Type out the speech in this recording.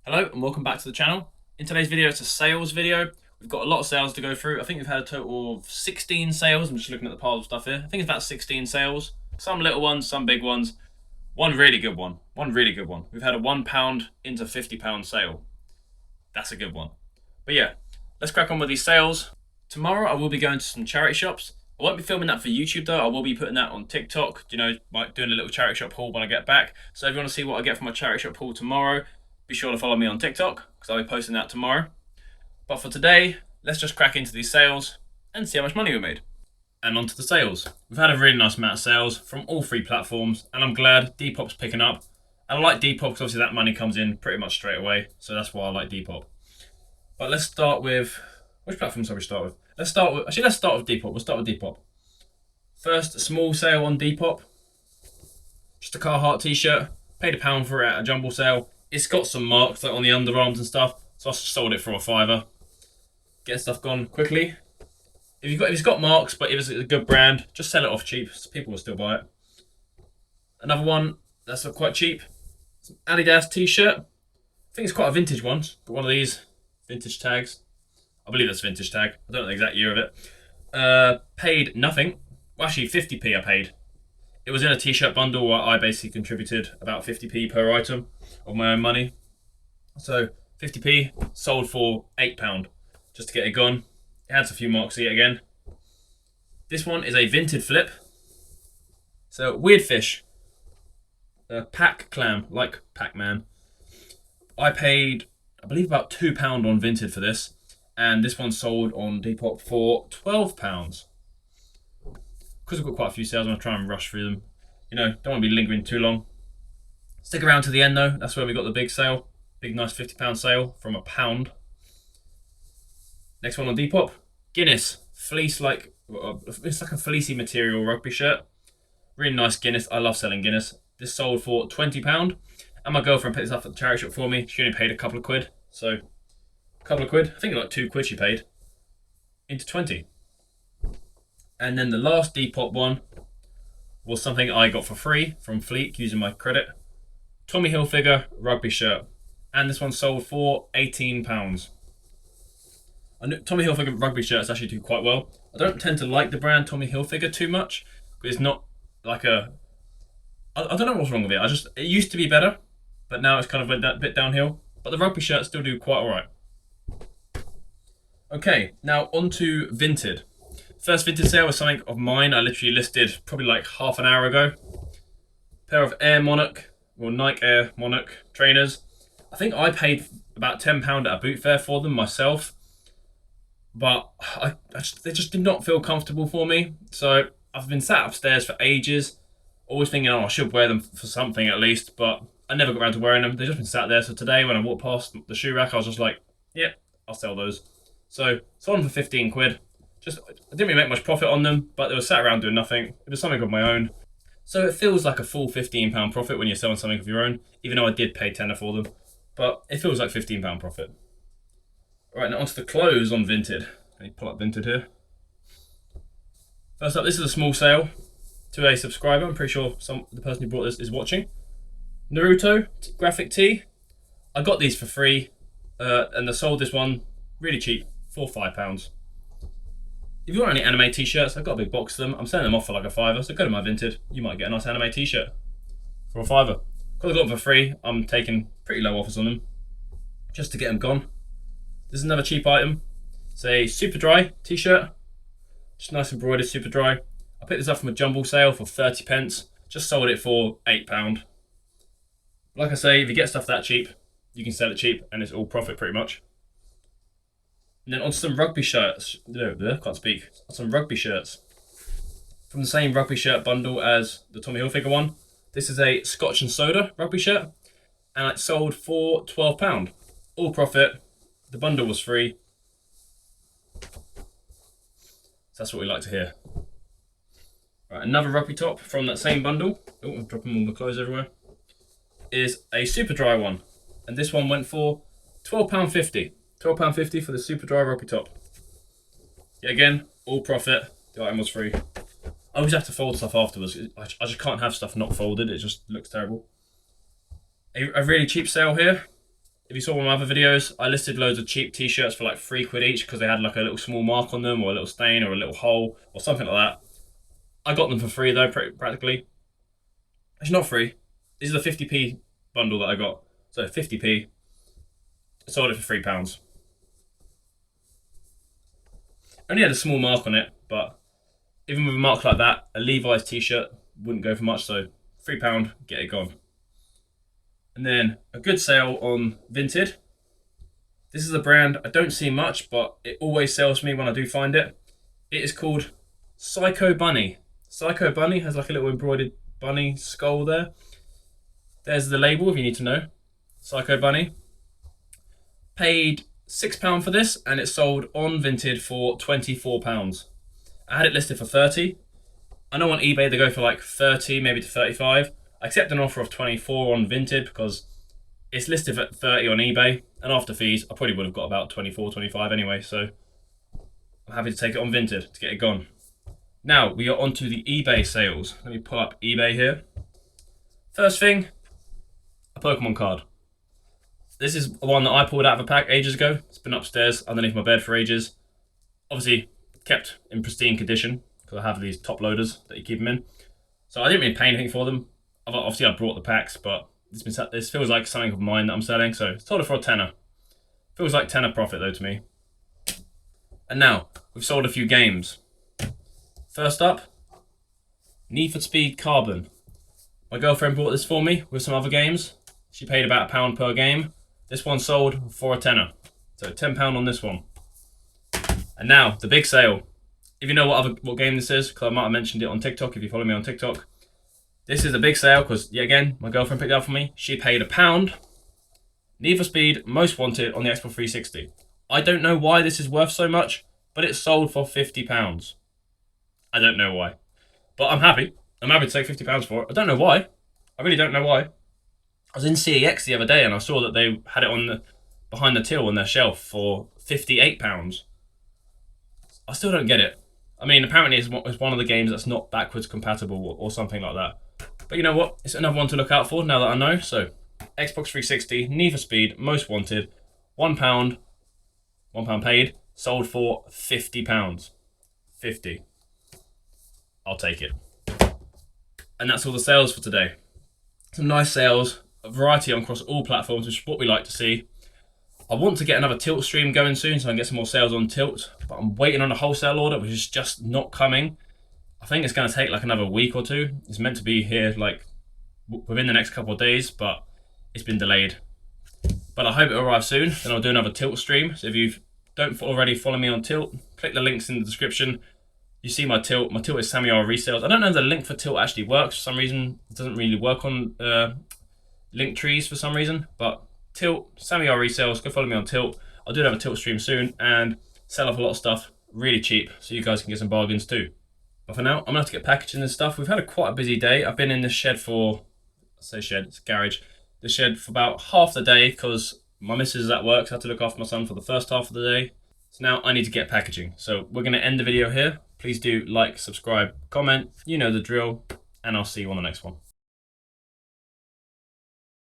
Hello and welcome back to the channel. In today's video, it's a sales video. We've got a lot of sales to go through. I think we've had a total of 16 sales. I'm just looking at the pile of stuff here. I think it's about 16 sales. Some little ones, some big ones. One really good one. We've had a £1 into £50 sale. That's a good one. But yeah, let's crack on with these sales. Tomorrow I will be going to some charity shops. I won't be filming that for YouTube though. I will be putting that on TikTok, like doing a little charity shop haul when I get back. So if you want to see what I get from my charity shop haul tomorrow, be sure to follow me on TikTok because I'll be posting that tomorrow. But for today, let's just crack into these sales and see how much money we made. And on to the sales. We've had a really nice amount of sales from all three platforms, and I'm glad Depop's picking up. And I like Depop because obviously that money comes in pretty much straight away, so that's why I like Depop. But let's start with, which platform shall we start with? Let's start with Depop. We'll start with Depop. First, small sale on Depop. Just a Carhartt t-shirt. Paid £1 for it at a jumble sale. It's got some marks like on the underarms and stuff, so I sold it for a £5. Get stuff gone quickly. If it's got marks, but if it's a good brand, just sell it off cheap, so people will still buy it. Another one that's quite cheap. It's an Adidas t-shirt. I think it's quite a vintage one. Got one of these vintage tags. I believe that's vintage tag. I don't know the exact year of it. Paid nothing. Well, actually 50p I paid. It was in a t-shirt bundle where I basically contributed about 50p per item of my own money. So 50p sold for £8 just to get it gone. It has a few marks yet again. This one is a Vinted flip. So weird fish. Pack clam, like Pac-Man. I paid, I believe, about £2 on Vinted for this. And this one sold on Depop for £12. Because I've got quite a few sales, I'm going to try and rush through them. Don't want to be lingering too long. Stick around to the end though. That's where we got the big sale. Big nice £50 sale from £1. Next one on Depop. Guinness. Fleece, it's like a fleecy material rugby shirt. Really nice Guinness. I love selling Guinness. This sold for £20. And my girlfriend picked this up at the charity shop for me. She only paid a couple of quid. So, a couple of quid. I think like £2 she paid. Into 20. And then the last Depop one was something I got for free from Fleek using my credit. Tommy Hilfiger rugby shirt. And this one sold for £18. Tommy Hilfiger rugby shirts actually do quite well. I don't tend to like the brand Tommy Hilfiger too much. Because it's not like a... I don't know what's wrong with it. It used to be better. But now it's kind of went that bit downhill. But the rugby shirts still do quite alright. Okay, now on to Vinted. First Vinted sale was something of mine. I literally listed probably like half an hour ago. Pair of Nike Air Monarch trainers. I think I paid about £10 at a boot fair for them myself. But they just did not feel comfortable for me. So I've been sat upstairs for ages. Always thinking, I should wear them for something at least. But I never got around to wearing them. They've just been sat there. So today when I walked past the shoe rack, I was just like, yeah, I'll sell those. So sold them for 15 quid. I didn't really make much profit on them, but they were sat around doing nothing. It was something of my own. So it feels like a full £15 profit when you're selling something of your own, even though I did pay tenner for them. But it feels like £15 profit. Alright, now onto the clothes on Vinted. Let me pull up Vinted here. First up, this is a small sale to a subscriber. I'm pretty sure the person who bought this is watching. Naruto graphic tee. I got these for free, and I sold this one really cheap for £5. If you want any anime t-shirts, I've got a big box of them. I'm selling them off for like a £5, so go to my Vinted. You might get a nice anime t-shirt for a £5. Because I got them for free, I'm taking pretty low offers on them just to get them gone. This is another cheap item. It's a super dry t-shirt. Just nice embroidered super dry. I picked this up from a jumble sale for 30p. Just sold it for £8. Like I say, if you get stuff that cheap, you can sell it cheap and it's all profit pretty much. And then on some rugby shirts. Can't speak. Some rugby shirts. From the same rugby shirt bundle as the Tommy Hilfiger one. This is a Scotch and Soda rugby shirt. And it sold for £12. All profit. The bundle was free. So that's what we like to hear. Right, another rugby top from that same bundle. Oh, I'm dropping all the clothes everywhere. Is a super dry one. And this one went for £12.50. £12.50 for the super dry rugby top. Yet again, all profit. The item was free. I always have to fold stuff afterwards. I just can't have stuff not folded. It just looks terrible. A really cheap sale here if you saw one of my other videos, I listed loads of cheap t-shirts for like £3 each because they had like a little small mark on them or a little stain or a little hole or something like that. I got them for free though, practically. It's not free. This is a 50p bundle that I got. So 50p. I sold it for £3. Only had a small mark on it, but even with a mark like that, a Levi's t-shirt wouldn't go for much, so £3, get it gone. And then a good sale on Vinted. This is a brand I don't see much, but it always sells me when I do find it. It is called Psycho Bunny. Psycho Bunny has like a little embroidered bunny skull there. There's the label if you need to know. Psycho Bunny. Paid £6 for this, and it sold on Vinted for £24. I had it listed for 30. I know on eBay they go for like 30, maybe to 35. I accept an offer of 24 on Vinted because it's listed at 30 on eBay, and after fees, I probably would have got about 24, 25 anyway, so I'm happy to take it on Vinted to get it gone. Now, we are onto the eBay sales. Let me pull up eBay here. First thing, a Pokemon card. This is one that I pulled out of a pack ages ago. It's been upstairs underneath my bed for ages. Obviously, kept in pristine condition because I have these top loaders that you keep them in. So I didn't really pay anything for them. Obviously, I brought the packs, but this feels like something of mine that I'm selling, so sold it for a tenner. Feels like tenner profit though to me. And now, we've sold a few games. First up, Need for Speed Carbon. My girlfriend bought this for me with some other games. She paid about £1 per game. This one sold for a tenner. So £10 on this one. And now, the big sale. If you know what game this is, because I might have mentioned it on TikTok if you follow me on TikTok. This is a big sale because, yet again, my girlfriend picked it up for me. She paid £1. Need for Speed Most Wanted on the Xbox 360. I don't know why this is worth so much, but it sold for £50. I don't know why. But I'm happy. I'm happy to take £50 for it. I don't know why. I really don't know why. I was in CEX the other day and I saw that they had it behind the till on their shelf for £58. I still don't get it. I mean, apparently it's one of the games that's not backwards compatible or something like that. But you know what? It's another one to look out for now that I know. So, Xbox 360, Need for Speed, Most Wanted, £1, £1 paid, sold for £50. 50. I'll take it. And that's all the sales for today. Some nice sales, a variety across all platforms, which is what we like to see. I want to get another Tilt stream going soon so I can get some more sales on Tilt, but I'm waiting on a wholesale order, which is just not coming. I think it's going to take like another week or two. It's meant to be here like within the next couple of days, but it's been delayed. But I hope it arrives soon, then I'll do another Tilt stream. So if you don't already follow me on Tilt, click the links in the description. You see my Tilt. My Tilt is Samuel Resales. I don't know if the link for Tilt actually works. For some reason, it doesn't really work on link trees for some reason, but Tilt, Samuel Resales, go follow me on Tilt. I'll do another Tilt stream soon and sell off a lot of stuff really cheap so you guys can get some bargains too. But for now, I'm going to have to get packaging this stuff. We've had quite a busy day. I've been in this shed for, it's a garage, the shed for about half the day because my missus is at work, so I had to look after my son for the first half of the day. So now I need to get packaging. So we're going to end the video here. Please do like, subscribe, comment, you know the drill, and I'll see you on the next one.